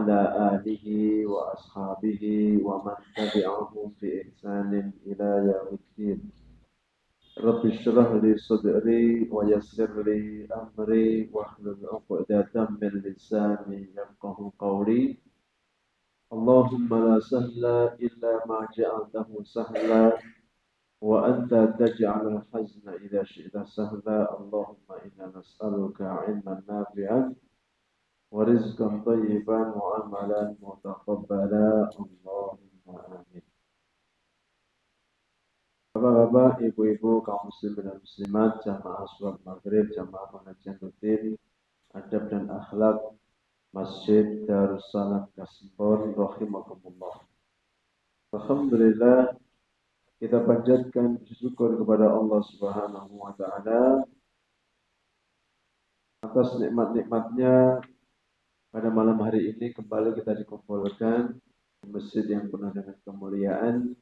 وعلى آله وأصحابه ومن تبعهم بإحسان إلى يوم الدين. رب اشرح لي صدري ويسر لي أمري واحلل عقدة من لساني يفقه قولي. اللهم لا سهل إلا ما جعلته سهلا وأنت تجعل الحزن إذا شئت سهلا. اللهم إنا نسألك علما نافعا ورزقا طيبا وعملا متقبلا. Allahumma amin. Bapak-bapak, ibu-ibu, kaum muslimin dan muslimat, jamaah sholat maghrib, jamaah pengajian rutin, adab dan akhlak Masjid Darussalam Kasimpor, rahimakumullah. Alhamdulillah, kita panjatkan syukur kepada Allah Subhanahu wa taala atas nikmat-nikmatnya. Pada malam hari ini kembali kita dikumpulkan di masjid yang penuh dengan kemuliaan,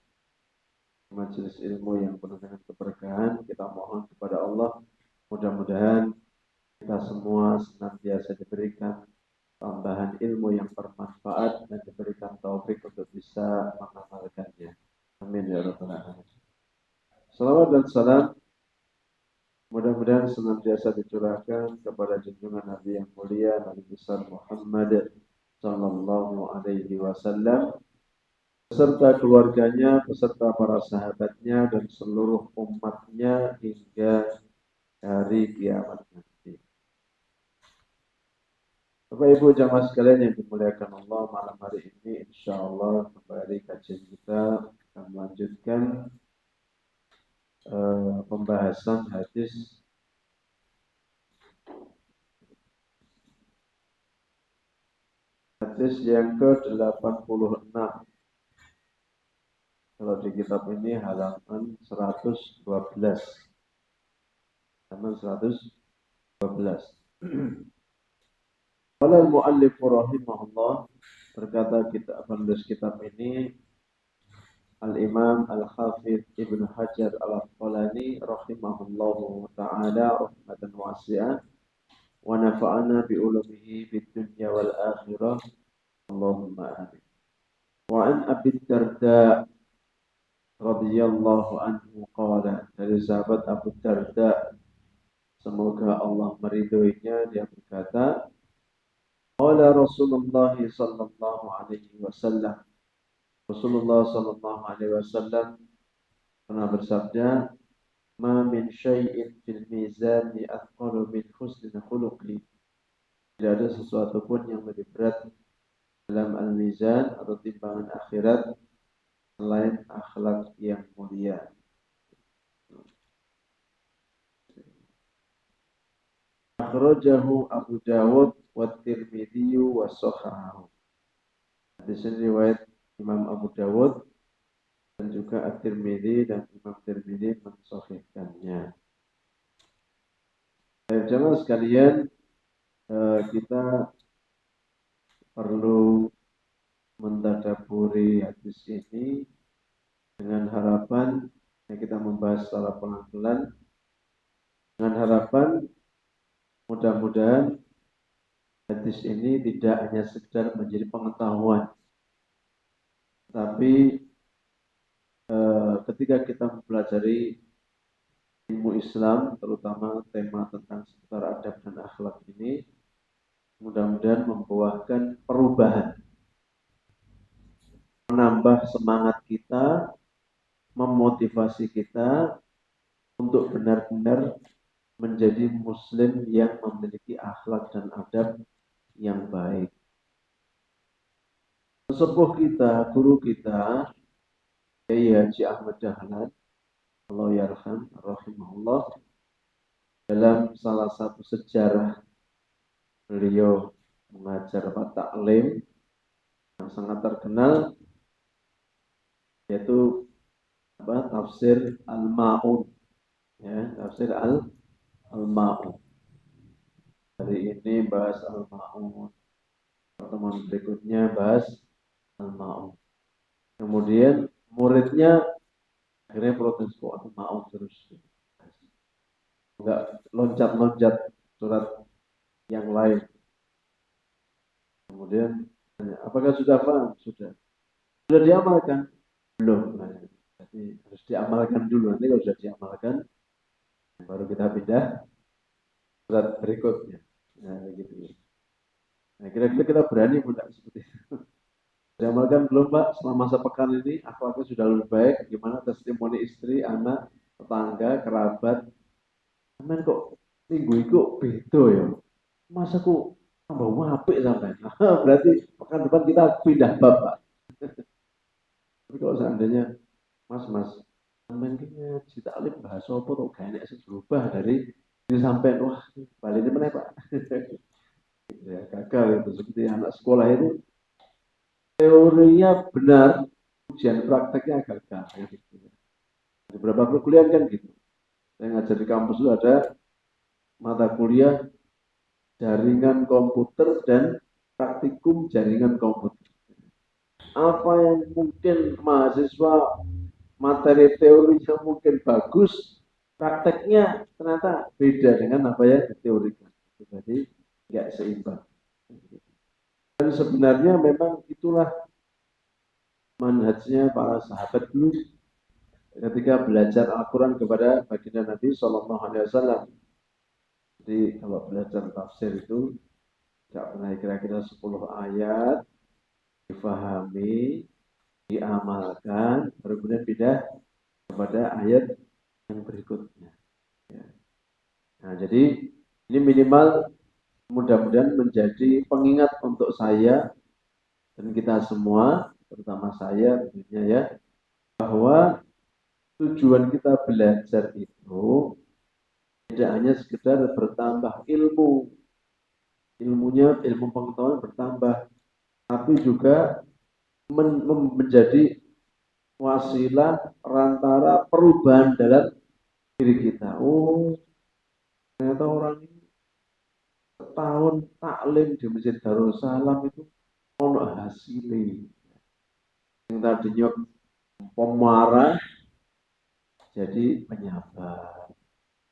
majelis ilmu yang penuh dengan keberkahan. Kita mohon kepada Allah, mudah-mudahan kita semua senantiasa diberikan tambahan ilmu yang bermanfaat dan diberikan taufik untuk bisa mengamalkannya. Amin ya rabbal alamin. Salawat dan salam mudah-mudahan senantiasa dicurahkan kepada junjungan Nabi yang mulia, Nabi besar Muhammad sallallahu alaihi wasallam, beserta keluarganya, beserta para sahabatnya dan seluruh umatnya hingga hari kiamat nanti. Bapak Ibu jamaah sekalian yang dimuliakan Allah, malam hari ini insyaallah kembali kajian kita akan melanjutkan pembahasan hadis yang ke-86. Kalau di kitab ini halaman 112. Halaman 112. Qala al-muallif rahimahullah, berkata penulis kitab ini Al-Imam Al-Hafidh Ibnu Hajar Al-Asqalani rahimahullahu ta'ala rahmatan wasi'ah wa nafa'ana bi ulumihi fid dunya wal akhirah. Allahumma amin. Wa an Abi Darda radhiyallahu anhu qala, dari sahabat Abu Darda, semoga Allah meridhoinya, dia berkata, qala Rasulullah sallallahu alaihi wasallam, Rasulullah sallallahu alaihi wasallam pernah bersabda, ma min syai'in fil mizani athqalu min husnil khuluqi. Tidak ada sesuatu pun yang lebih berat dalam al-mizan atau timbangan akhirat selain akhlak yang mulia. Akhrajahu Abu Dawud wa Tirmidzi wa Shahahahu. Hadis ini riwayat Imam Abu Dawud dan juga At-Tirmidzi, dan Imam Tirmidzi mensahihkannya. Jamaah sekalian, kita perlu mentadabburi hadis ini dengan harapan kita membahas secara pelan-pelan, dengan harapan mudah-mudahan hadis ini tidak hanya sekedar menjadi pengetahuan, tapi ketika kita mempelajari ilmu Islam, terutama tema tentang seputar adab dan akhlak ini, mudah-mudahan membuahkan perubahan, menambah semangat kita, memotivasi kita untuk benar-benar menjadi muslim yang memiliki akhlak dan adab yang baik. Sesepuh kita, guru kita, Kiai Haji Ahmad Dahlan, Allah yarham, rahimahullah, dalam salah satu sejarah beliau mengajar taklim yang sangat terkenal, yaitu tafsir Al-Ma'un, ya, tafsir Al-Ma'un. Hari ini bahas Al-Ma'un, pertemuan berikutnya bahas Al-Ma'un. Kemudian muridnya akhirnya protes, kok Al-Ma'un terus, enggak loncat-loncat surat yang lain. Kemudian Apakah sudah paham? Sudah. Sudah diamalkan? Belum. Nah, jadi harus diamalkan dulu. Nanti kalau sudah diamalkan, baru kita pindah surat berikutnya. Nah, gitu. Nah, kira-kira kita berani tidak seperti itu? Diamalkan belum, Pak? Selama sepekan ini, akhlaknya sudah lebih baik. Gimana testimoni istri, anak, tetangga, kerabat? Amin kok minggu itu beda ya. Masa aku tambah apik sampai. Berarti pekan depan kita pindah bab, Pak. Tapi kalau seandainya Mas, sampean ki ngaji taklim bahasa apa kok gak enak sing berubah dari ini sampai wah balik ini mana Pak? Ya gagal itu seperti anak sekolah itu teorinya benar, ujian prakteknya gagal ya gitu. Di beberapa perkuliahan kan gitu. Saya ngajar di kampus itu ada mata kuliah jaringan komputer dan praktikum jaringan komputer. Apa yang mungkin mahasiswa materi teorinya mungkin bagus, prakteknya ternyata beda dengan apa yang diteorikan. Jadi nggak seimbang. Dan sebenarnya memang itulah manhajnya para sahabat dulu ketika belajar Al-Quran kepada baginda Nabi Shallallahu Alaihi Wasallam. Jadi kalau belajar tafsir itu nggak pernah kira-kira 10 ayat difahami, diamalkan, baru kemudian pindah kepada ayat yang berikutnya. Ya. Nah, jadi ini minimal mudah-mudahan menjadi pengingat untuk saya dan kita semua, terutama saya tentunya ya, bahwa tujuan kita belajar itu tidak hanya sekedar bertambah ilmu, ilmunya, ilmu pengetahuan bertambah, tapi juga menjadi wasilah perantara perubahan dalam diri kita. Oh, ternyata orang ini setahun taklim di Masjid Darussalam itu ono hasilnya. Yang tadinya pemarah jadi penyabar.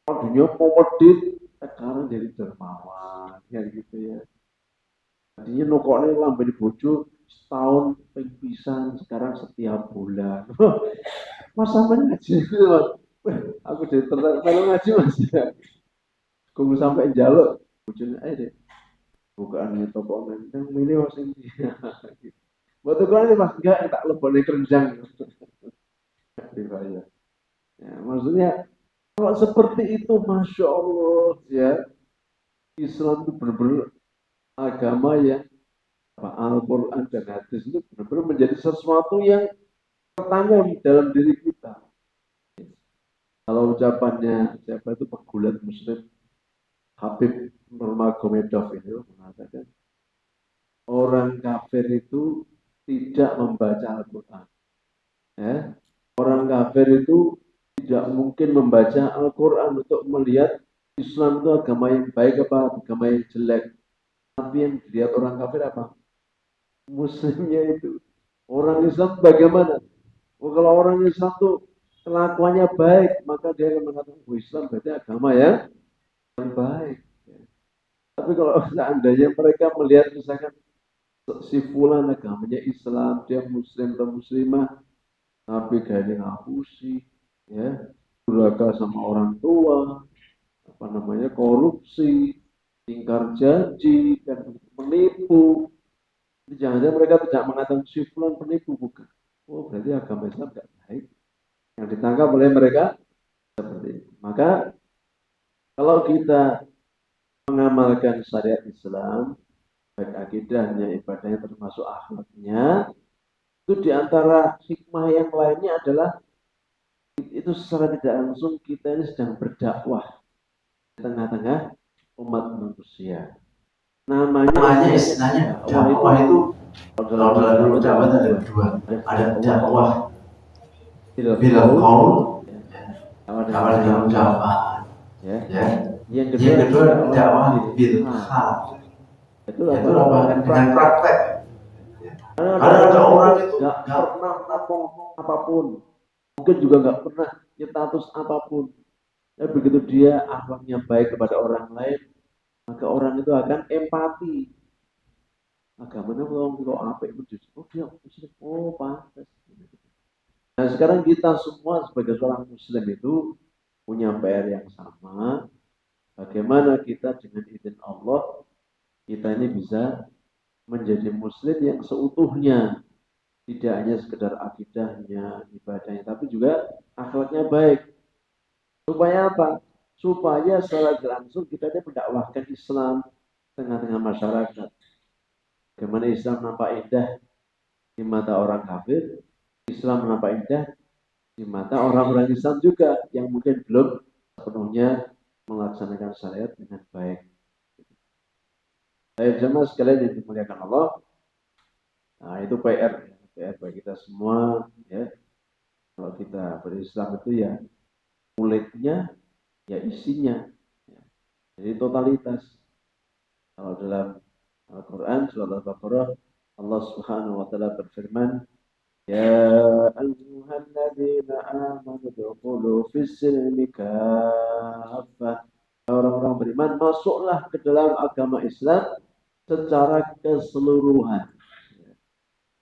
Tadinya pemedit sekarang jadi dermawan, ya gitu ya. Tadinya nukoknya lambe di bojo setahun pingpisan, sekarang setiap bulan. Mas sampai ngaji gitu mas. Aku jadi tertarik kalau ngaji mas ya. Kung sampai jaluk bojone ayo deh. Bukaan toko online yang milih mas ini. Buat ukuran ini mas enggak tak lebih kerenjang. Dibayar. Ya, maksudnya kalau seperti itu, masya Allah ya, Islam itu benar-benar agama yang Al-Quran dan hadis itu benar-benar menjadi sesuatu yang tertanam dalam diri kita. Kalau ucapannya siapa itu pegulat Muslim Habib Nurmagomedov itu mengatakan orang kafir itu tidak membaca Al-Quran. Ya. Orang kafir itu tidak mungkin membaca Al-Quran untuk melihat Islam itu agama yang baik apa agama yang jelek. Tapi yang dilihat orang kafir apa? Muslimnya itu. Orang Islam bagaimana? Oh, kalau orang Islam tuh kelakuannya baik, maka dia akan mengatakan, oh, Islam berarti agama yang baik. Ya. Tapi kalau seandainya mereka melihat misalkan si fulan agamanya Islam, dia Muslim atau Muslimah, tapi gaya ngapusi, ya, durhaka sama orang tua, apa namanya korupsi, ingkar janji, dan menipu. Jangan-jangan mereka tidak mengatakan si fulan penipu, bukan. Oh, berarti agama Islam tidak baik. Yang ditangkap oleh mereka seperti itu. Maka kalau kita mengamalkan syariat Islam, baik akidahnya, ibadahnya, termasuk akhlaknya, itu diantara hikmah yang lainnya adalah itu secara tidak langsung kita ini sedang berdakwah di tengah-tengah umat manusia. Namanya istilahnya dakwah itu kalau dalam ilmu dakwah ada dua, ada dakwah bil qaul, dakwah dengan ucapan, ya. Yang kedua dakwah bil hal, itu apa? Dengan praktek. Karena ada orang itu nggak pernah ngomong apapun, mungkin juga nggak pernah nyetatus apapun. Tapi begitu dia akhlaknya baik kepada orang lain, maka orang itu akan empati, agamanya kalau apa itu, oh dia muslim, oh pantas. Nah sekarang kita semua sebagai seorang muslim itu punya PR yang sama. Bagaimana kita dengan izin Allah, kita ini bisa menjadi muslim yang seutuhnya. Tidak hanya sekedar akidahnya, ibadahnya, tapi juga akhlaknya baik. Supaya apa? Supaya secara langsung kita ini mendakwahkan Islam tengah-tengah masyarakat. Bagaimana Islam nampak indah di mata orang kafir, Islam nampak indah di mata orang-orang Islam juga yang mungkin belum sepenuhnya melaksanakan syariat dengan baik. Baik jemaah sekalian yang dimuliakan Allah, nah itu PR bagi kita semua ya. Kalau kita berislam itu ya kulitnya, ya isinya. Ya. Jadi totalitas. Kalau dalam Al-Quran surat Al-Baqarah Allah Subhanahu wa taala berfirman, "Ya ayyuhalladzina amanu dukhulu fis-silmi kaffah." Orang-orang beriman, masuklah ke dalam agama Islam secara keseluruhan.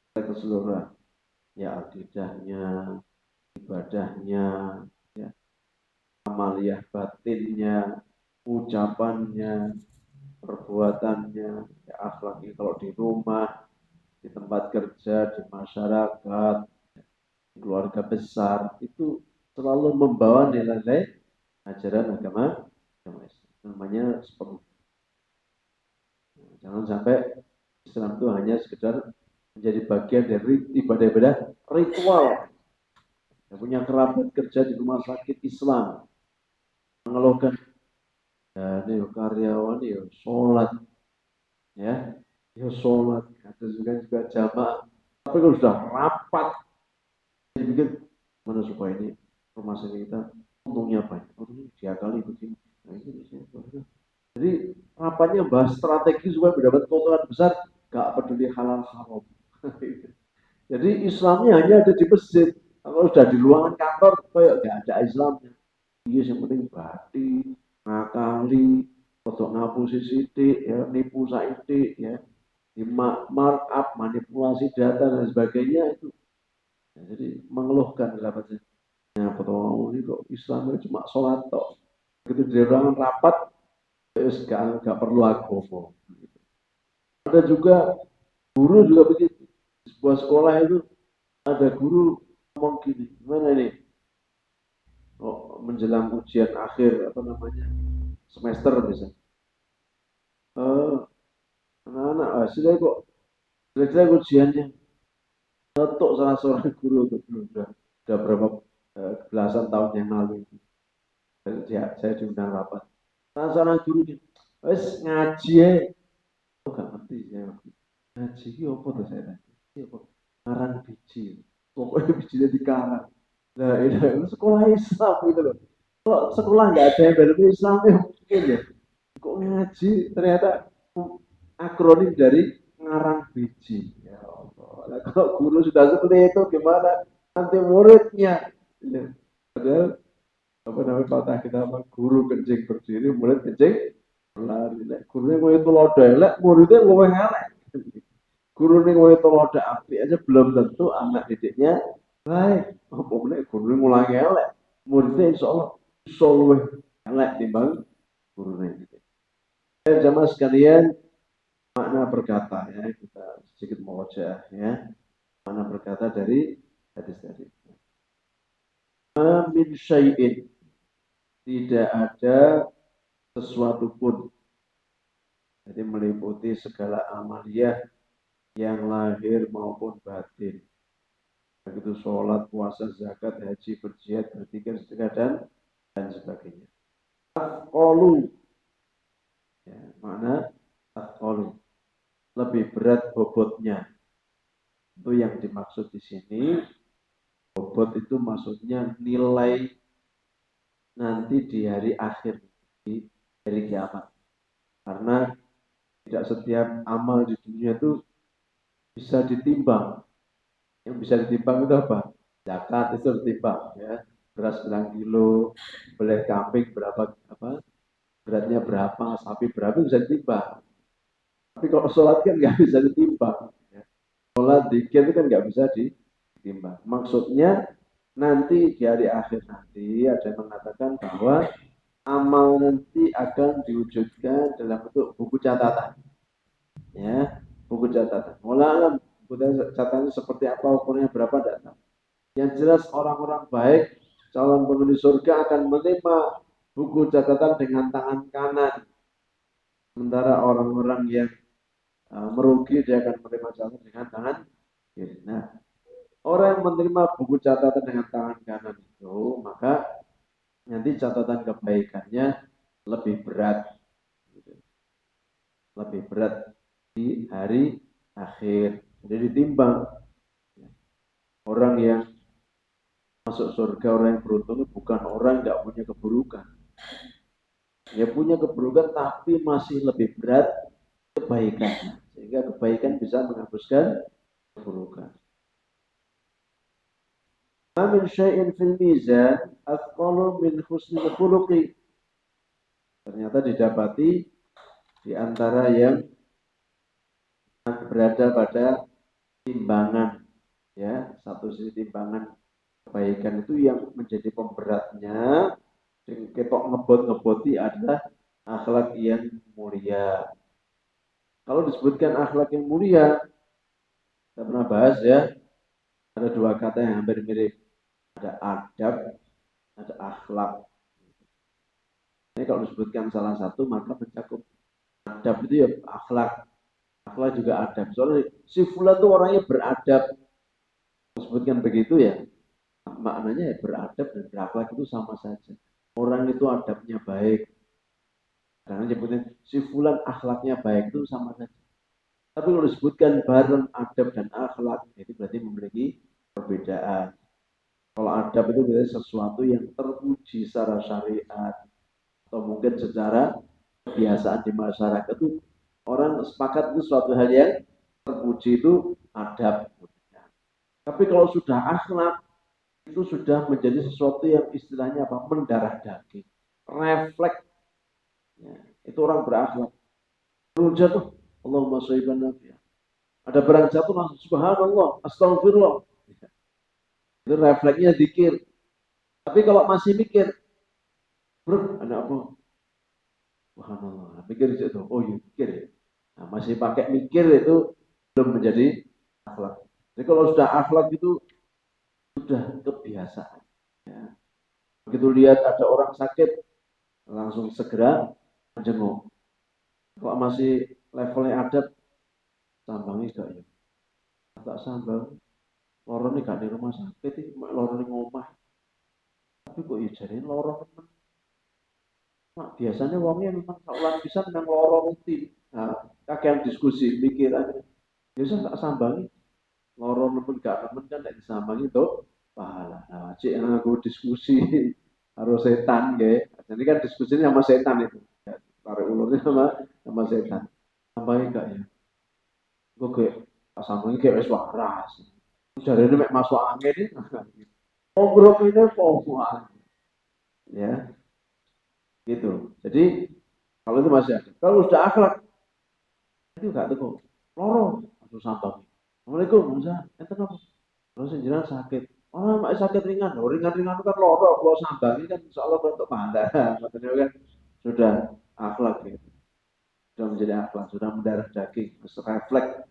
Secara keseluruhan. Ya akidahnya, ibadahnya, ya, amaliyah batinnya, ucapannya, perbuatannya, ya, akhlaknya kalau di rumah, di tempat kerja, di masyarakat, di keluarga besar, itu selalu membawa nilai-nilai ajaran agama Islam. Namanya sepenuh. Jangan sampai Islam itu hanya sekedar menjadi bagian dari ibadah-ibadah ritual. Yang punya kerabat kerja di rumah sakit Islam, mengeluhkan, ya ini karyawan ya sholat, ya sholat, ada juga jamaah. Tapi kalau sudah rapat, saya pikir mana supaya ini rumah sakit kita untungnya banyak, untungnya diakali begini. Nah, ini jadi rapatnya bahas strategi supaya mendapat keuntungan besar, gak peduli halal haram. Jadi Islamnya hanya ada di masjid. Kalau sudah di ruangan kantor, kayak gak ada Islamnya. Iya, yang penting bati, ngakali, untuk ngapusi sidik, ya, nipu saidik, ya, di markup, manipulasi data dan sebagainya itu. Ya, jadi mengeluhkan dapatnya. Ya, betul ini kok Islam itu cuma sholat toh. Begitu di ruangan rapat, terus gak perlu agomo. Ada juga guru juga begitu. Di sebuah sekolah itu ada guru ngomong gini, gimana nih? Oh, menjelang ujian akhir apa namanya semester misalnya. Anak-anak hasilnya kok jelek-jelek ujiannya. Untuk salah seorang guru itu udah berapa belasan tahun yang lalu itu. Saya diundang rapat. Salah seorang guru ini, wes ngaji ya. Oh gak ngerti saya. Ngaji ini apa tuh saya tanya? Ini apa? Karang biji. Pokoknya bijinya dikarang. Nah ini sekolah Islam gitu loh. Kok sekolah nggak ada yang dari Islam ya mungkin ya. Kok ngaji ternyata akronim dari ngarang biji. Ya Allah. Nah, kalau guru sudah seperti itu gimana nanti muridnya? Ya. Padahal apa namanya patah kita apa guru kencing berdiri, murid kencing berlari. Gurunya mau itu lodo elek, muridnya mau elek. Guru ini mau itu lodo api aja belum tentu anak didiknya baik. Apa boleh guru ngulangi elek, muridnya insya Allah soleh elek timbang guru ini. Jamaah sekalian, makna berkata ya kita sedikit mewajah ya makna berkata dari hadis tadi. Min syai'in, tidak ada sesuatu pun, jadi meliputi segala amaliyah yang lahir maupun batin, begitu sholat, puasa, zakat, haji, berjihad, berzikir, sedekah dan sebagainya. Taqolu, ya, makna taqolu, lebih berat bobotnya. Itu yang dimaksud di sini. Bobot itu maksudnya nilai nanti di hari akhir, di hari kiamat. Karena tidak setiap amal di dunia itu bisa ditimbang. Yang bisa ditimbang itu apa? Zakat itu ditimbang, ya. Beras berapa kilo, beli kambing berapa, apa beratnya berapa, sapi berapa bisa ditimbang. Tapi kalau sholat kan nggak bisa ditimbang. Ya. Sholat zikir itu kan nggak bisa ditimbang. Maksudnya nanti di hari akhir nanti ada yang mengatakan bahwa amal nanti akan diwujudkan dalam bentuk buku catatan. Ya, buku catatan. Mulai buku catatannya seperti apa, ukurnya berapa, data. Yang jelas orang-orang baik, calon penghuni surga akan menerima buku catatan dengan tangan kanan. Sementara orang-orang yang merugi dia akan menerima catatan dengan tangan kiri. Nah, orang yang menerima buku catatan dengan tangan kanan itu, maka nanti catatan kebaikannya lebih berat, lebih berat di hari akhir. Jadi ditimbang orang yang masuk surga, orang yang beruntung bukan orang yang tidak punya keburukan. Dia punya keburukan tapi masih lebih berat kebaikannya. Sehingga kebaikan bisa menghapuskan keburukan. Amin syai'in fil mizan athqalu min husnil khuluqi. Ternyata didapati di antara yang berada pada timbangan, ya, satu sisi timbangan kebaikan itu yang menjadi pemberatnya ketok ngeboti adalah akhlak yang mulia. Kalau disebutkan akhlak yang mulia, kita pernah bahas ya, ada dua kata yang hampir mirip. Ada adab, ada akhlak. Ini kalau disebutkan salah satu maka mencakup adab itu ya akhlak. Akhlak juga adab. Soalnya si fulan itu orangnya beradab. Disebutkan begitu ya, maknanya ya beradab dan berakhlak itu sama saja. Orang itu adabnya baik. Karena nyebutnya si fulan akhlaknya baik itu sama saja. Tapi kalau disebutkan bareng adab dan akhlak, itu berarti memiliki perbedaan. Kalau adab itu berarti sesuatu yang terpuji secara syariat atau mungkin secara kebiasaan di masyarakat itu orang sepakat itu suatu hal yang terpuji itu adab. Tapi kalau sudah akhlak itu sudah menjadi sesuatu yang istilahnya apa? Mendarah daging, refleks. Ya, itu orang berakhlak. Belum jatuh, Allahumma shayban nafi'ah. Ada barang jatuh langsung subhanallah, astagfirullah. Itu refleksnya zikir. Tapi kalau masih mikir, bro, ada apa? Subhanallah. Mikir itu, oh iya mikir ya. Nah, masih pakai mikir itu belum menjadi akhlak. Jadi kalau sudah akhlak itu sudah kebiasaan. Ya. Begitu lihat ada orang sakit, langsung segera menjenguk. Kalau masih levelnya adab, sambangi gak ya? Tak sambang, lorong ini gak di rumah sakit, lorong ini ngomah. Tapi kok ya jadi lorong teman. Nah, biasanya wongnya memang kalau bisa memang lorong rutin. Nah, kakek diskusi, mikir aja. Biasa tak sambangi, lorong nemen gak nemen kan tak disambangi tuh pahala. Nah, cik yang aku diskusi harus setan ya. Jadi kan diskusinya sama setan itu. Ya, tarik ulurnya sama setan. Sambangi gak ya? Gue kayak sambangi kayak wes waras. Jadi ini masuk angin ini. Ngobrol ini pohon. Ya, gitu. Jadi kalau itu masih ada. Kalau sudah akhlak itu gak tuh lorong langsung sambangi. Assalamualaikum, Musa. Enten apa? Terus jenengan sakit. Oh, mak sakit ringan. Oh, ringan-ringan itu kan loro, kalau sambangi kan insya Allah untuk pahala. Maksudnya kan sudah akhlak gitu. Sudah menjadi akhlak, sudah mendarah daging, refleks.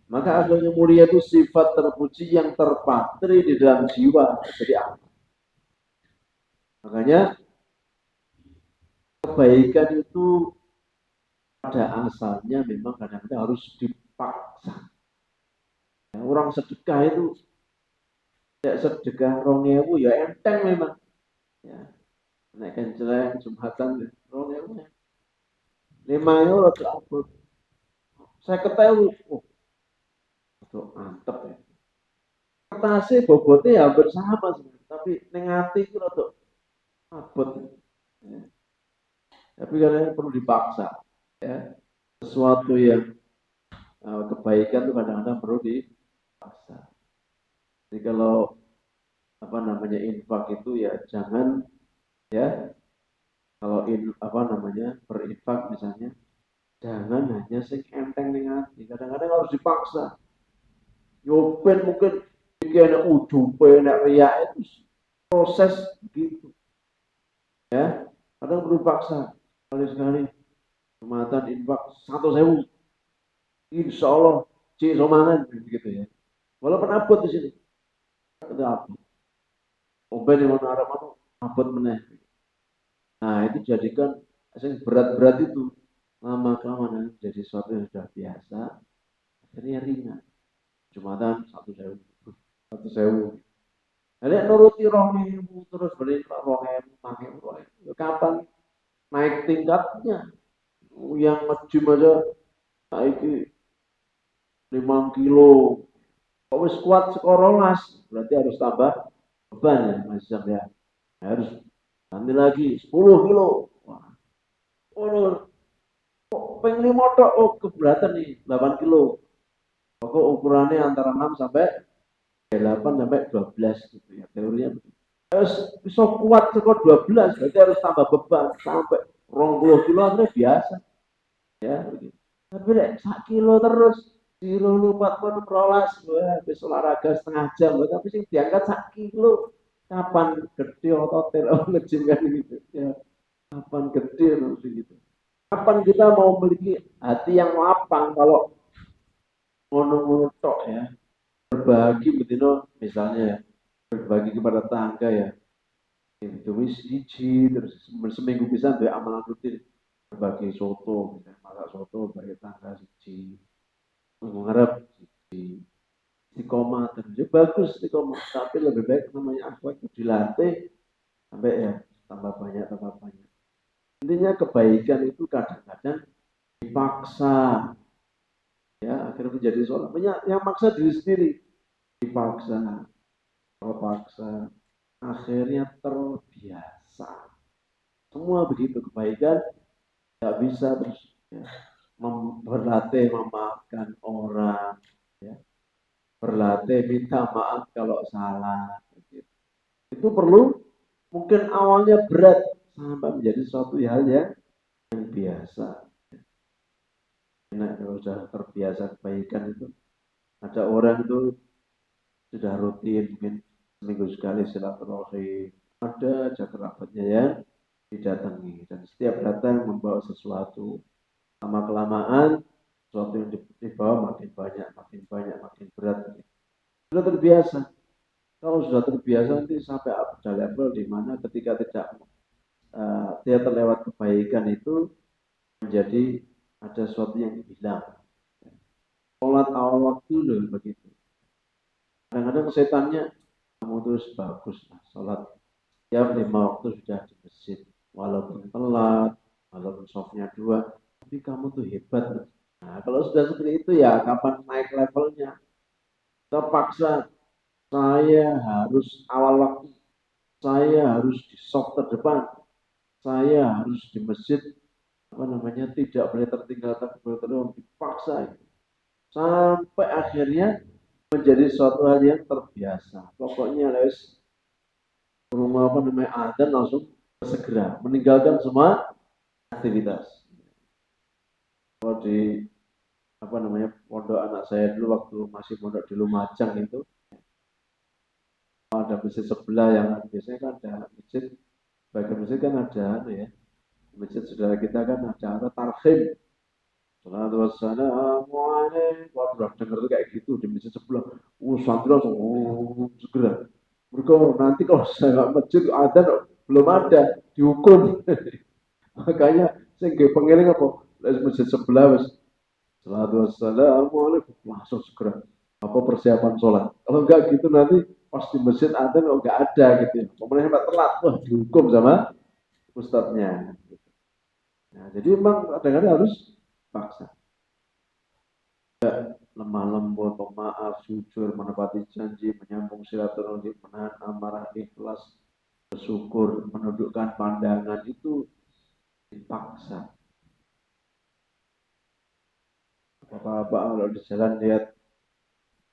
Maka akhlak yang mulia itu sifat terpuji yang terpatri di dalam jiwa. Jadi akhlak. Makanya kebaikan itu pada asalnya memang kadang-kadang harus dipaksa. Ya, orang sedekah itu ya sedekah rongewu ya enteng memang. Ya, naikkan celeng jumatan rongewu ya. 5 euro tuh abot. Saya ketahui, oh, itu mantep ya. Kertasnya bobotnya ya hampir sama sebenarnya, tapi nengati itu tuh abot. Ya. Tapi kadang perlu dipaksa. Ya. Sesuatu yang kebaikan itu kadang-kadang perlu dipaksa. Jadi kalau apa namanya infak itu ya jangan ya kalau apa namanya berinfak misalnya Jangan hanya sing enteng ning ati, kadang-kadang harus dipaksa. Yo ben mungkin iki enak ujupe, enak riak itu proses begitu. Ya, kadang perlu paksa. Sekali-sekali Jumatan infak 100.000. Insya Allah, cik somangan begitu ya. Walaupun abot di sini, ada apa? Oben yang mana Arab apa? Abot meneh. Nah itu jadikan yang berat-berat itu lama kelamaan jadi sesuatu yang sudah biasa, akhirnya ringan. Jumatan 1.000, 1.000. Jadi nuruti rohmu terus beri rohmu, pakai rohmu. Kapan naik tingkatnya? Yang ngejim aja naik 5 kilo. Kalau wis kuat sekorolas, berarti harus tambah beban ya Mas Jam ya. Harus nanti lagi 10 kilo. Wah, oh, kok pengen 5 tok, oh keberatan nih 8 kilo. Pokok ukurannya antara 6 sampai 8 sampai 12 gitu ya. Teorinya begitu. Harus bisa kuat sekor 12, berarti harus tambah beban sampai 20 kilo akhirnya biasa. Ya, begitu. Tapi nek 1 kilo terus kilo 40 rolas, wah, habis olahraga setengah jam, tapi sing diangkat 1 kilo. Kapan gede otot ngejim kan gitu. Ya, kapan gede gitu. Kapan kita mau memiliki hati yang lapang kalau ngono-ngono tok ya. Berbagi begitu misalnya ya, berbagi kepada tetangga ya. Itu wis siji terus seminggu bisa duwe amalan rutin berbagi soto, misalnya masak soto bagi tetangga siji. Mengharap siji istiqomah dan ya bagus istiqomah, tapi lebih baik namanya akhlak itu dilatih sampai ya tambah banyak. Intinya kebaikan itu kadang-kadang dipaksa, ya akhirnya menjadi seorang banyak yang maksa diri sendiri, dipaksa, terpaksa, akhirnya terbiasa. Semua begitu kebaikan tidak bisa terus ya, berlatih memaafkan orang, ya, berlatih minta maaf kalau salah. Gitu. Itu perlu mungkin awalnya berat sampai menjadi suatu hal yang biasa. Nah, kalau sudah terbiasa kebaikan itu, ada orang itu sudah rutin mungkin seminggu sekali silaturahim, ada aja kerabatnya yang didatangi dan setiap datang membawa sesuatu, lama kelamaan sesuatu yang dibawa makin banyak makin berat. Sudah terbiasa. Kalau sudah terbiasa nanti sampai ada level di mana ketika tidak dia terlewat kebaikan itu menjadi ada sesuatu yang hilang. Sholat awal waktu loh begitu. Kadang-kadang setannya kamu terus bagus lah sholat tiap 5 waktu sudah di masjid, walaupun telat, walaupun softnya 2, tapi kamu tuh hebat. Nah kalau sudah seperti itu ya kapan naik levelnya? Terpaksa saya harus awal waktu, saya harus di soft terdepan, saya harus di masjid tidak boleh tertinggal terus dipaksa sampai akhirnya menjadi suatu hal yang terbiasa. Pokoknya les rumah adzan langsung segera meninggalkan semua aktivitas. Kalau di pondok anak saya dulu waktu masih pondok di Lumajang itu ada masjid sebelah yang biasanya kan ada masjid, bagian masjid kan ada ya, masjid saudara kita kan ada tarhim. Salatu wassalamualaikum. Wah, udah denger kayak gitu di masjid sebelah. Santri langsung segera. Mereka nanti kalau saya nggak masjid ada belum ada dihukum. Makanya saya nggak pengen apa masjid sebelah mas. Salatu wassalamualaikum langsung segera. Apa persiapan sholat? Kalau enggak gitu nanti pas di masjid ada kalau enggak ada gitu. Kemudian hebat telat, wah dihukum sama ustadznya. Nah, jadi memang kadang-kadang harus paksa. Lemah lembut, pemaaf, jujur, menepati janji, menyambung silaturahmi, menahan amarah, ikhlas, bersyukur, menundukkan pandangan itu dipaksa. Bapak-bapak kalau di jalan lihat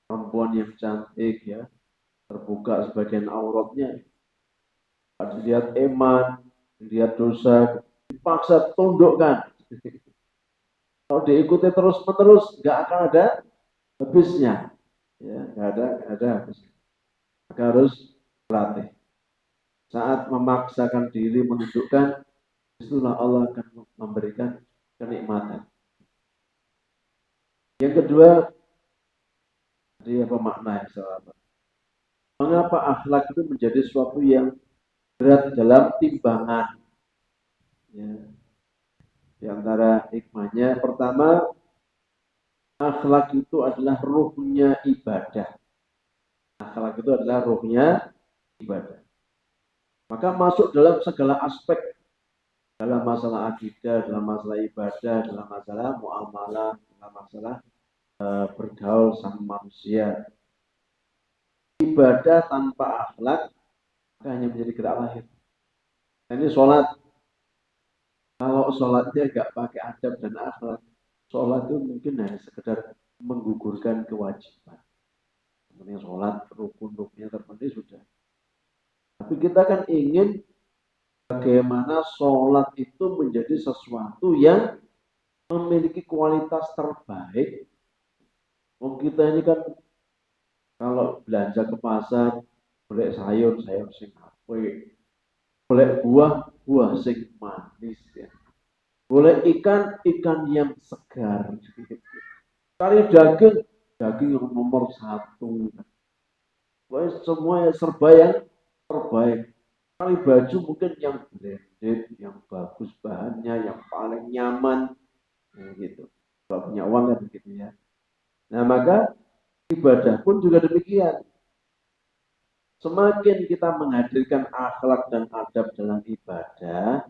perempuan yang cantik ya, terbuka sebagian auratnya, dilihat eman, dilihat dosa, dipaksa tundukkan. Kalau diikuti terus-menerus, nggak akan ada habisnya. Ya, nggak ada habisnya. Maka harus berlatih. Saat memaksakan diri menundukkan, itulah Allah akan memberikan kenikmatan. Yang kedua, dia pemakna yang salah. Mengapa akhlak itu menjadi sesuatu yang berat dalam timbangan? Ya. Di antara hikmahnya, pertama, akhlak itu adalah ruhnya ibadah. Akhlak itu adalah ruhnya ibadah. Maka masuk dalam segala aspek, dalam masalah akidah, dalam masalah ibadah, dalam masalah muamalah, dalam masalah bergaul sama manusia. Ibadah tanpa akhlak hanya menjadi gerak lahir. Ini sholat. Kalau sholatnya nggak pakai adab dan akhlak, sholat itu mungkin hanya sekedar menggugurkan kewajiban. Sebenarnya sholat rukun-rukunnya terpenuhi sudah. Tapi kita kan ingin bagaimana sholat itu menjadi sesuatu yang memiliki kualitas terbaik. Kita ini kan kalau belanja ke pasar, boleh sayur sing apik, boleh buah sing manis ya. Boleh ikan yang segar. Kali daging yang nomor satu. Pokoknya semua serba yang terbaik. Kali baju mungkin yang branded, yang bagus bahannya, yang paling nyaman, gitu. Kalau punya uang kan begitu ya. Nah maka ibadah pun juga demikian. Semakin kita menghadirkan akhlak dan adab dalam ibadah,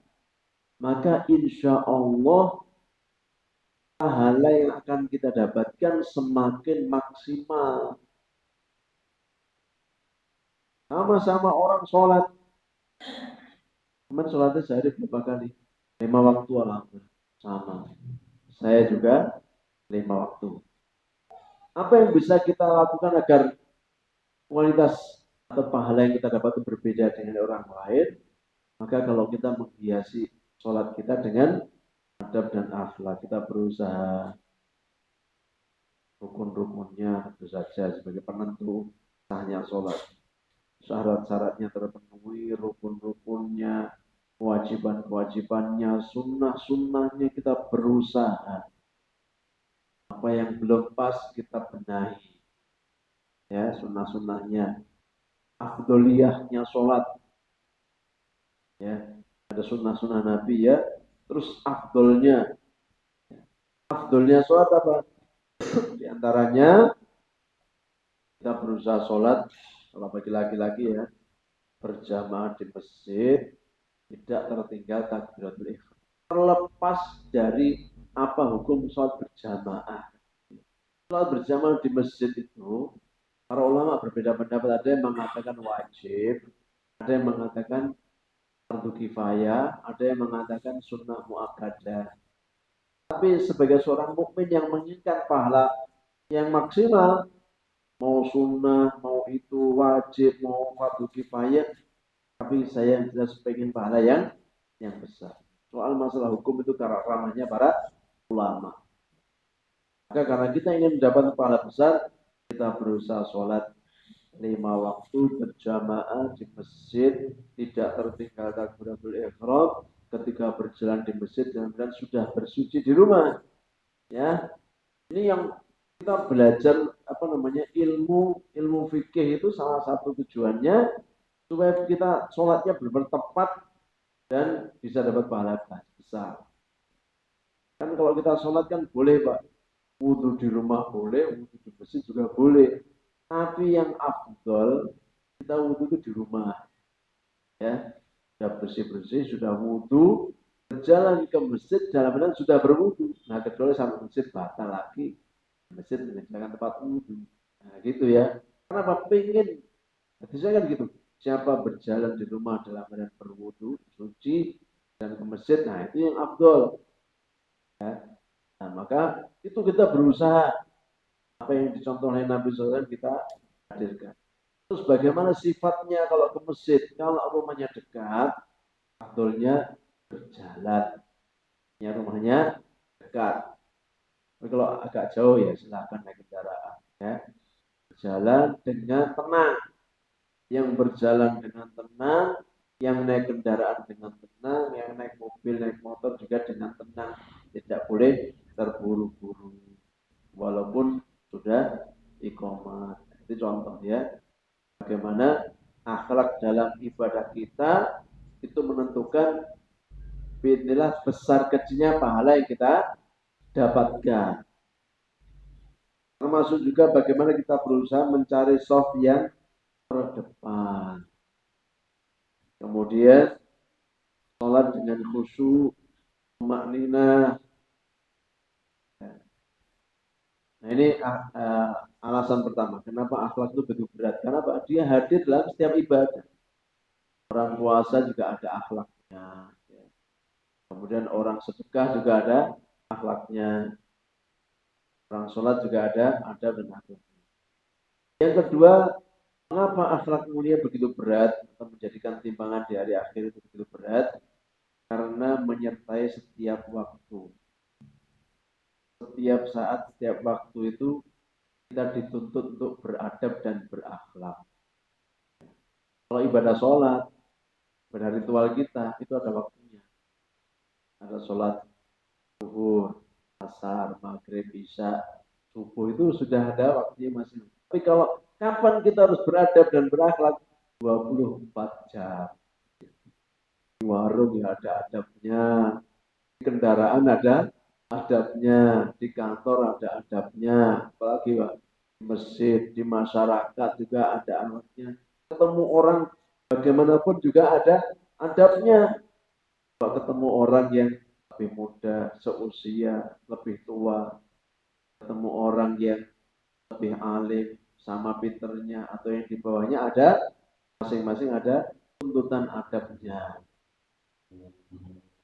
maka insya Allah pahala yang akan kita dapatkan semakin maksimal. Sama-sama orang sholat. Teman sholatnya sehari berapa kali? 5 waktu alhamdulillah. Sama. Saya juga 5 waktu. Apa yang bisa kita lakukan agar kualitas atau pahala yang kita dapat berbeda dengan orang lain? Maka kalau kita menghiasi sholat kita dengan adab dan akhlak, kita berusaha rukun-rukunnya tentu saja sebagai penentu sahnya sholat. Syarat-syaratnya terpenuhi, rukun-rukunnya, kewajiban-kewajibannya, sunnah-sunnahnya kita berusaha. Apa yang belum pas kita benahi. Ya, sunnah-sunnahnya. Afdoliyahnya sholat. Ya, ada sunnah-sunnah Nabi ya. Terus afdolnya. Afdolnya sholat apa? Di antaranya kita berusaha sholat, kalau bagi laki-laki ya, berjamaah di masjid, tidak tertinggal takbiratul ihram. Terlepas dari apa hukum sholat berjamaah. Sholat berjamaah di masjid itu, para ulama berbeda pendapat. Ada yang mengatakan wajib, ada yang mengatakan fardu kifayah, ada yang mengatakan sunnah muakkadah. Tapi sebagai seorang mukmin yang menginginkan pahala yang maksimal, mau sunnah, mau itu wajib, mau fardu kifayah, tapi saya yang jelas pengen pahala yang besar. Soal masalah hukum itu ranahnya para ulama. Maka karena kita ingin mendapat pahala besar, kita berusaha sholat 5 waktu berjamaah di masjid, tidak tertinggal takbiratul ihram. Ketika berjalan di masjid dan sudah bersuci di rumah. Ya, ini yang kita belajar ilmu fikih itu salah satu tujuannya supaya kita sholatnya benar-benar tepat dan bisa dapat pahala besar. Kan kalau kita sholat kan boleh Pak, wudhu di rumah boleh, wudhu di masjid juga boleh. Tapi yang afdol kita wudhu itu di rumah, ya sudah bersih-bersih, sudah wudhu, berjalan ke masjid dalam keadaan sudah berwudhu. Nah kecuali sampai masjid batal lagi, masjid menjadikan tempat wudhu. Nah gitu ya. Kenapa pengen? Jadi saya kan gitu. Siapa berjalan di rumah dalam keadaan berwudhu, suci, dan ke masjid, nah itu yang afdol. Ya. Nah maka itu kita berusaha apa yang dicontohkan Nabi SAW kita hadirkan. Terus bagaimana sifatnya kalau ke masjid? Kalau rumahnya dekat, afdolnya berjalan. Ya, rumahnya dekat. Tapi kalau agak jauh ya silakan naik kendaraan. Ya. Berjalan dengan tenang. Yang berjalan dengan tenang, yang naik kendaraan dengan tenang, yang naik mobil, naik motor juga dengan tenang. Tidak boleh terburu-buru. Walaupun sudah iqamah. Itu contoh ya. Bagaimana akhlak dalam ibadah kita itu menentukan inilah besar kecilnya pahala yang kita dapatkan. Termasuk juga bagaimana kita berusaha mencari soft yang terdepan. Kemudian sholat dengan khusyuk, maknina. Nah ini alasan pertama. Kenapa akhlak itu begitu berat? Karena dia hadir dalam setiap ibadah. Orang puasa juga ada akhlaknya. Kemudian orang sedekah juga ada akhlaknya. Orang sholat juga ada dan akhlaknya. Yang kedua, mengapa akhlak mulia begitu berat atau menjadikan timbangan di hari akhir itu begitu berat? Karena menyertai setiap waktu. Setiap saat, setiap waktu itu kita dituntut untuk beradab dan berakhlak. Kalau ibadah sholat, ibadah ritual kita, itu ada waktunya. Ada sholat zuhur, asar, maghrib, isya, subuh itu sudah ada waktunya masing. Tapi kalau kapan kita harus beradab dan berakhlak? 24 jam. Di warung ya ada adabnya, di kendaraan ada adabnya, di kantor ada adabnya, apalagi di masjid, di masyarakat juga ada adabnya. Ketemu orang bagaimanapun juga ada adabnya. Kalau ketemu orang yang lebih muda, seusia, lebih tua, ketemu orang yang lebih alim, sama pinternya, atau yang di bawahnya ada, masing-masing ada tuntutan adabnya.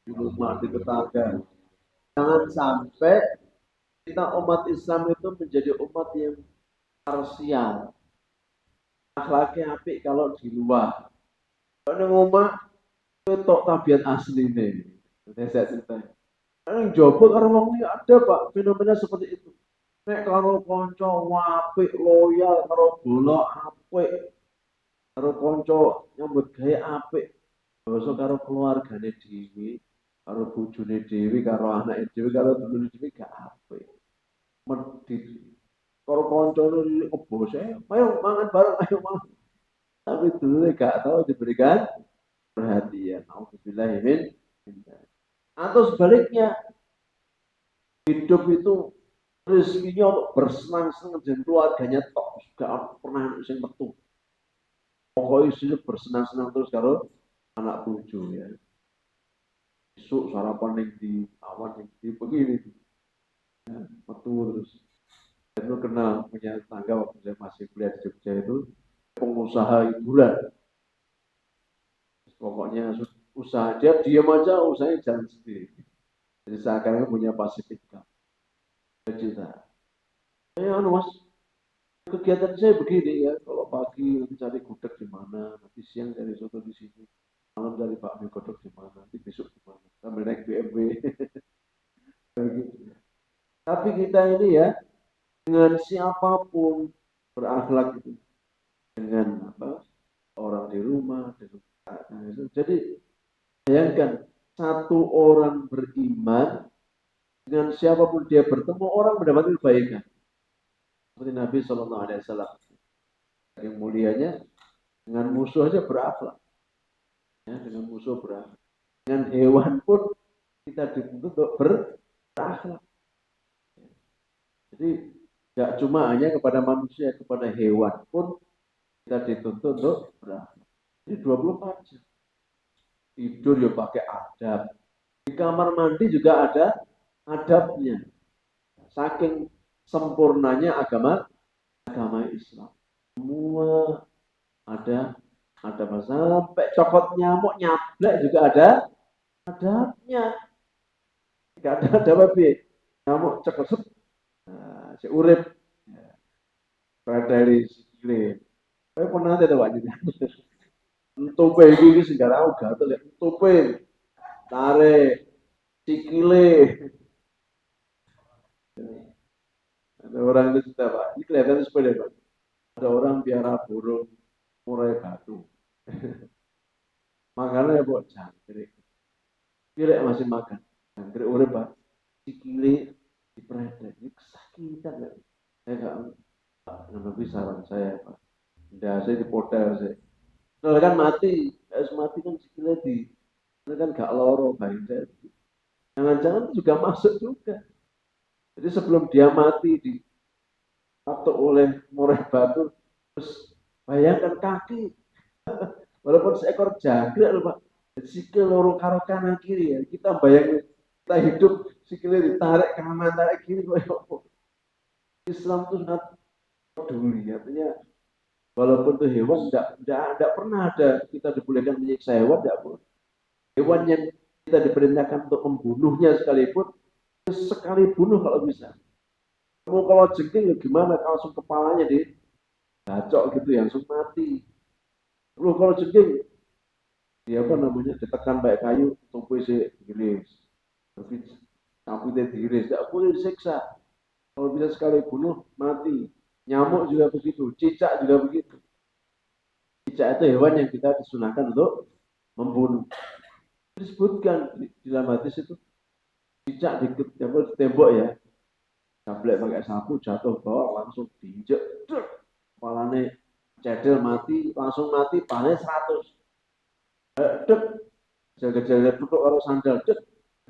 Di rumah, di tetangga. Jangan sampai kita umat Islam itu menjadi umat yang parsial. Akhlaknya apik kalau di luar. Kalau di rumah, itu tabiat asli nih. Saya cerita. Yang jawab orang wong ini ada Pak, fenomena seperti itu. Nek karo kanca apik, loyal, karo bola apik, karo kanca nyambut gawe apik, basa karo keluargane dhewe, karo bojone dhewe, karo anake dhewe, karo temen dhewe gak apik. Medhit. Karo kancane kebose, ayo mangan bareng, ayo mangan. Tapi dulu gak tahu diberikan perhatian. Alhamdulillah min. Atau sebaliknya, hidup itu rezekinya untuk bersenang-senang dan keluarganya tok juga pernah sing metu. Pokoknya isinya bersenang-senang terus karo anak cucu ya. Besok sarapan yang di awan yang di begini, ya, metu terus. Dan itu kenal punya tangga waktu saya masih kuliah di Jogja itu pengusaha hiburan. Pokoknya usaha dia diam aja usahanya jalan sendiri. Jadi seakan-akan punya pasif income. Cerita. Anu mas, kegiatan saya begini ya, kalau pagi nanti cari gudeg di mana, nanti siang cari soto di sini, malam cari bakmi godok di mana, nanti besok di mana, sambil naik BMW. Gitu. Tapi kita ini ya, dengan siapapun berakhlak itu, dengan apa orang di rumah, jadi bayangkan satu orang beriman dengan siapapun dia bertemu orang mendapat kebaikan. Seperti Nabi Shallallahu Alaihi Wasallam yang mulianya dengan musuh aja berakhlak, ya, dengan musuh berakhlak. Dengan hewan pun kita dituntut untuk berakhlak. Jadi tidak cuma hanya kepada manusia, kepada hewan pun kita dituntut untuk berakhlak. Jadi 24 jam. Tidur ya pakai adab. Di kamar mandi juga ada adabnya. Saking sempurnanya agama Islam. Semua ada sampai cokot nyamuk nyablek juga ada adabnya. Gak ada adab nyamuk cekesep. Nah, si urip dari sikile. Saya pernah ada wajibnya. Tupe iki sing garau gatel tupe. Tarik sikile. Ada orang itu sudah Pak, ini kelihatan sepeda Pak. Ada orang piara burung murai batu. Makannya ya buat jangkrik. Pilek masih makan. Jangkrik urip Pak. Sikile dipredek. Ini kesakitan ya. Saya nggak lebih saran saya Pak. Tidak saya dipodal saya. Kalau kan mati, harus mati kan sikile di. Itu kan gak loro bayi saya. Jangan-jangan juga masuk juga. Jadi sebelum dia mati dipatok oleh murai batu, terus bayangkan kaki, walaupun seekor jangkrik loh Pak, sikil loro karo kanan kiri ya. Kita bayangin kita hidup sikilnya ditarik kanan tarik kiri, Islam itu sangat peduli. Artinya walaupun itu hewan, tidak pernah ada kita dibolehkan menyiksa hewan, tidak boleh. Hewan yang kita diperintahkan untuk membunuhnya sekalipun, sekali bunuh kalau bisa. Kalau jengking ya gimana? Kalau langsung kepalanya dibacok gitu, ya langsung mati. Kalau jengking, dia apa namanya ditekan pakai kayu, tumpu isi digiris, tapi capitnya digiris, tidak boleh disiksa. Kalau bisa sekali bunuh mati. Nyamuk juga begitu, cicak juga begitu. Cicak itu hewan yang kita disunahkan untuk membunuh. Disebutkan di dalam hadis itu, cicak di tembok ya, gablek pakai sapu jatuh bawah langsung diinjek, kepalanya cedel mati, langsung mati, paling 100. Dek, jaga-jaga tutup orang sandal, dek,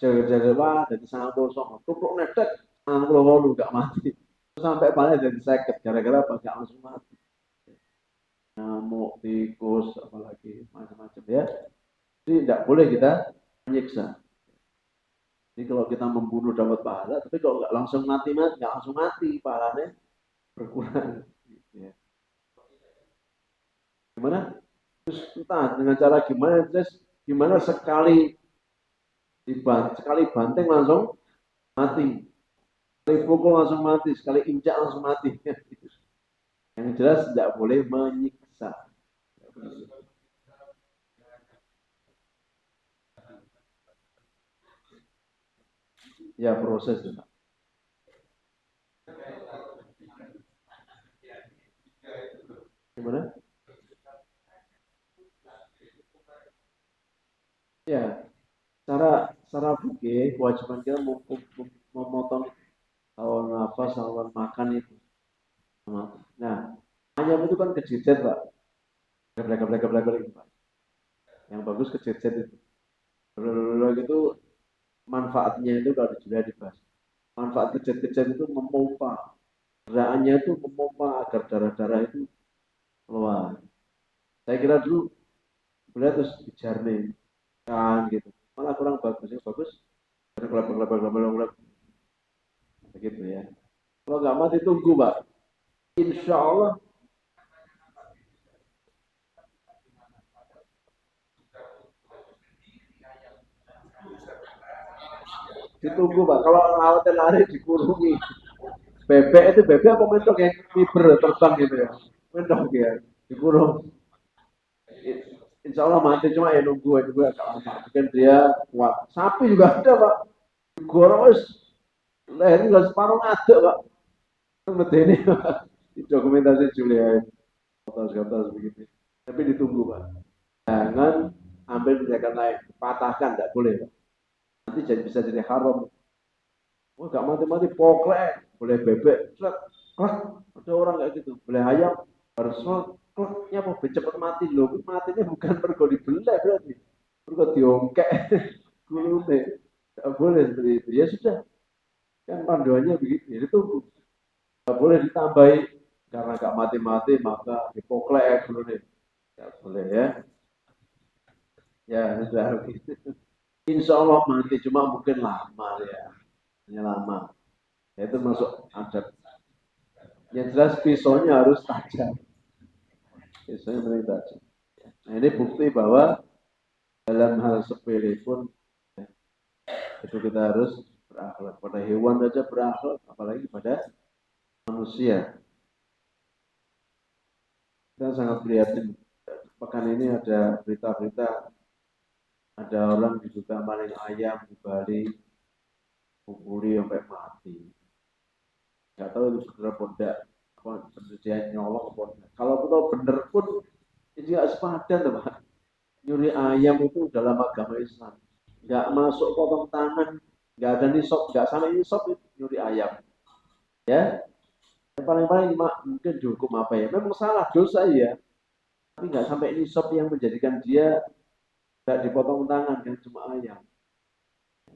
jaga-jaga wah, jadi 90 tutup nedek, 90 gak mati. Sampai paling jadi sakit, gara-gara apa? Gak langsung mati. Nyamuk, tikus, apalagi macam-macam ya. Jadi tidak boleh kita menyiksa. Jadi kalau kita membunuh dapat pahala, tapi kalau nggak langsung mati, nggak langsung mati, pahalanya berkurang. Ya. Gimana? Terus entah dengan cara gimana, terus gimana sekali sekali banting langsung mati, sekali pukul langsung mati, sekali injak langsung mati. Yang jelas tidak boleh menyiksa. Ya proses itu. Gimana? Ya, secara fikih kewajiban kita memotong saluran nafas, saluran makan itu. Nah, ayam itu kan kejejet Pak. Geblek itu Pak. Yang bagus kejejet itu. Geblek itu manfaatnya itu kalau sudah dibahas. Manfaat kejet-kejet itu memompa. Gerakannya itu memompa agar darah-darah itu keluar. Saya kira dulu beliau terus dijarne kan gitu. Malah kurang bagus. Yang bagus gelap begitu ya. Kalau nggak mati tunggu Pak. Insya Allah ditunggu Pak. Kalau ngawatnya lari dikurungi. Bebek apa mentok yang miber terbang gitu ya. Mentok ya. Dikurung. Insya Allah mati cuma ya nunggu agak lama. Mungkin dia kuat. Sapi juga ada Pak. Digorong leher nggak separuh ngadek Pak. Medeni di dokumentasi Julia kertas begitu. Tapi ditunggu Pak. Jangan ambil tindakan lain. Patahkan tidak boleh Pak. Nanti bisa jadi haram. Oh gak mati-mati poklek. Boleh bebek. Ada orang kayak gitu. Boleh ayam. Harus kleknya mau cepet mati loh. Matinya bukan pergo dibelek berarti. Pergo diongkek. Gulune. Gak boleh seperti itu. Ya sudah. Kan panduannya begitu. Ya ditunggu. Gak boleh ditambahi. Karena gak mati-mati maka dipoklek dulu nih. Gak boleh ya. Ya sudah begitu. Insya Allah mati cuma mungkin lama ya. Hanya lama. Ya, itu masuk adat. Yang jelas pisaunya harus tajam. Pisaunya paling tajam. Nah ini bukti bahwa dalam hal sepele pun ya, itu kita harus berakhlak. Pada hewan saja berakhlak, apalagi pada manusia. Kita sangat prihatin. Pekan ini ada berita-berita ada orang diduga maling ayam di Bali, kuburi sampai mati. nggak tahu itu bener apa enggak, apa bener dia nyolong apa enggak. Kalau tahu bener pun itu nggak sepadan tuh Pak. Nyuri ayam itu dalam agama Islam nggak masuk potong tangan, nggak ada nisab, nggak sampai nisab itu nyuri ayam ya. Yang paling-paling mungkin dihukum apa ya, memang salah dosa ya, tapi nggak sampai nisab yang menjadikan dia nggak dipotong tangan yang cuma ayam,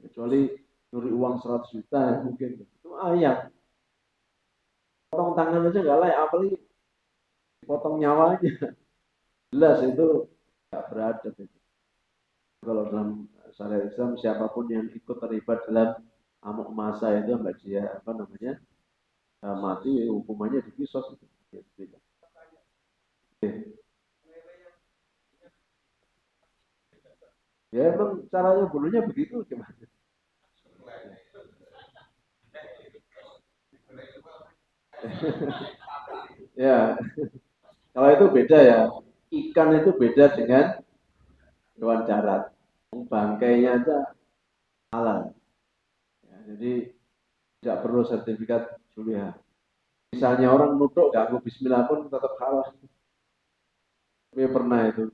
kecuali nyuri uang 100 juta ya mungkin itu ayam potong tangan aja nggak layak, apalagi potong nyawanya. Jelas itu nggak beradab itu. Kalau dalam syariat Islam siapapun yang ikut terlibat dalam amuk masa itu sampai dia apa namanya mati, hukumannya dikisos itu. Ya emang caranya bunuhnya begitu gimana? Ya, kalau itu beda ya. Ikan itu beda dengan hewan darat. Bangkainya aja halal. Ya, jadi tidak perlu sertifikat Julia. Misalnya orang nutuk ganggu Bismillah pun tetap halal. Tapi pernah itu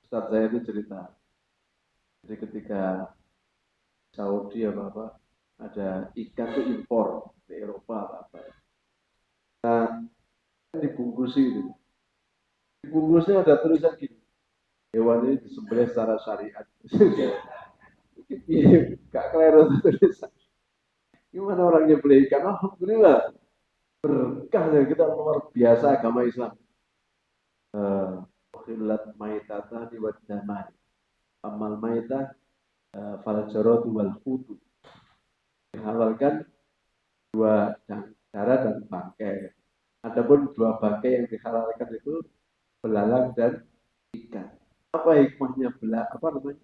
Ustaz saya itu cerita. Jadi ketika Saudi apa ada ikan itu impor di Eropa apa. Nah, dibungkus itu. Dibungkusnya ada tulisan gini. Hewan ini disembelih secara syariat. Gak keliru tulisan. Gimana orangnya beli ikan? Alhamdulillah berkah ya kita luar biasa agama Islam. Khillat maitatan wa daman. Amal maitah fal jaradu wal hutu. Dihalalkan dua darah dan bangkai. Adapun dua bangkai yang dihalalkan itu belalang dan ikan. Apa hikmahnya apa namanya?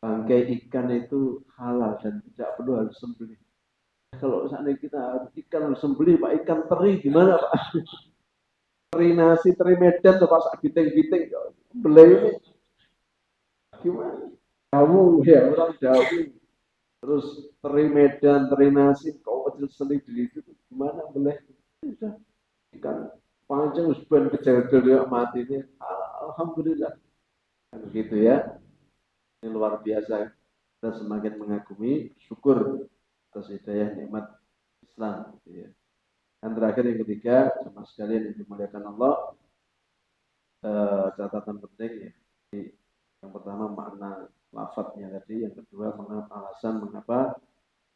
Bangkai ikan itu halal dan tidak perlu harus sembelih. Kalau seandainya kita ikan harus sembelih, Pak, ikan teri gimana Pak? Teri nasi, teri Medan, tuh Pak, giting-giting, beli ini gimana? Kamu ya orang Jawa, terus teri Medan, teri nasi, kau kecil sendiri itu gimana boleh? Sudah ikan panjang usban kecil-kecil dia mati ini, alhamdulillah. Kan begitu ya, ini luar biasa. Kita semakin mengagumi, syukur atas hidayah nikmat Islam. Gitu ya. Dan terakhir yang ketiga, sama sekalian yang dimuliakan Allah, catatan penting ya. Jadi, yang pertama makna lafadznya tadi, yang kedua alasan mengapa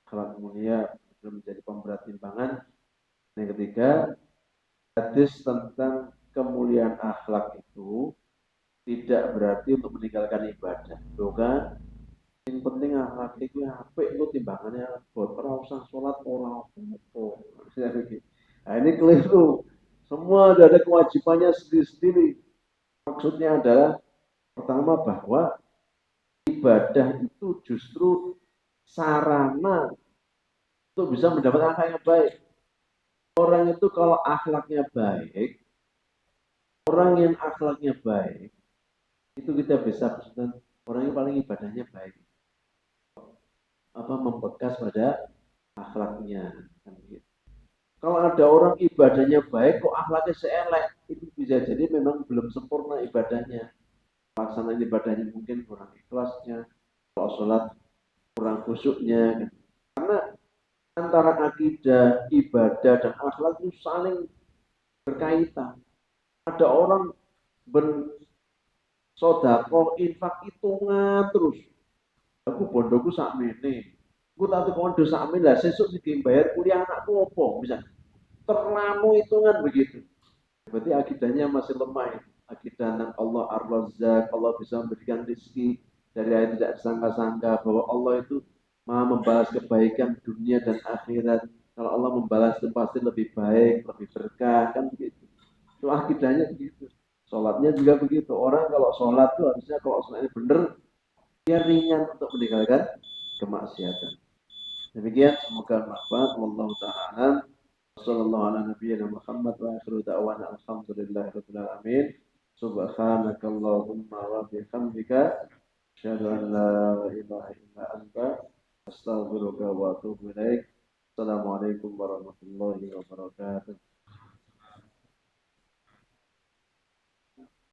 akhlak mulia belum menjadi pemberat timbangan. Yang ketiga, hadis tentang kemuliaan akhlak itu tidak berarti untuk meninggalkan ibadah. Bukan. Yang penting akhlak itu apik itu timbangannya buat ora usah sholat ora apa. Nah, ini keliru. Semua ada kewajibannya sendiri-sendiri. Maksudnya adalah pertama bahwa ibadah itu justru sarana untuk bisa mendapat akhlak yang baik. Orang itu kalau akhlaknya baik, orang yang akhlaknya baik, itu kita bisa maksudnya orang yang paling ibadahnya baik. Apa membekas pada akhlaknya. Kan gitu. Kalau ada orang ibadahnya baik, kok akhlaknya seelek, itu bisa jadi memang belum sempurna ibadahnya. Pelaksanaan ibadahnya mungkin kurang ikhlasnya, kalau sholat kurang khusyuknya. Kan. Karena antara akidah, ibadah, dan akhlak itu saling berkaitan. Ada orang sodako, infak hitungan terus. Aku bondoku sakmene. Aku tak kondo sakmene lah sesuk sing bayar kuliah anakku opo bisa. Terlalu hitungan begitu. Berarti akidahnya masih lemah. Akidah tentang Allah Ar-Razzaq, Allah bisa memberikan rezeki dari yang tidak disangka-sangka, bahwa Allah itu Maha membalas kebaikan dunia dan akhirat. Kalau Allah membalas itu pasti lebih baik, lebih berkah, kan begitu. Itu akidahnya begitu. Sholatnya juga begitu. Orang kalau sholat itu harusnya kalau sholatnya benar, dia ringan untuk meninggalkan kemaksiatan. Demikian, semoga bermanfaat. Wallahu ta'ala. Wassallallahu ala nabiyyina Muhammad wa akhiru da'wana alhamdulillahirabbil alamin. Subhanakallahumma wa bihamdika asyhadu an la ilaha illa anta astaghfiruka wa atubu ilaik. Assalamualaikum warahmatullahi wabarakatuh.